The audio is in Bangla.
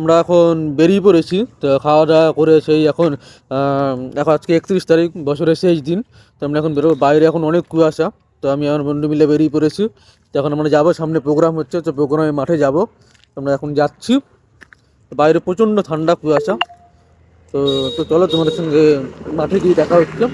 আমরা এখন বেরিয়ে পড়েছি, তো খাওয়া দাওয়া করে সেই এখন এখন আজকে 31 তারিখ, বছরের শেষ দিন। তো আমরা এখন বেরোবো, বাইরে এখন অনেক কুয়াশা। তো আমি আমার বন্ধু মিলে বেরিয়ে পড়েছি। তো এখন আমরা যাবো, সামনে প্রোগ্রাম হচ্ছে, তো প্রোগ্রামে মাঠে যাব। আমরা এখন যাচ্ছি, বাইরে প্রচণ্ড ঠান্ডা, কুয়াশা। তো তো চলো, তোমাদের সঙ্গে মাঠে গিয়ে দেখা হচ্ছে।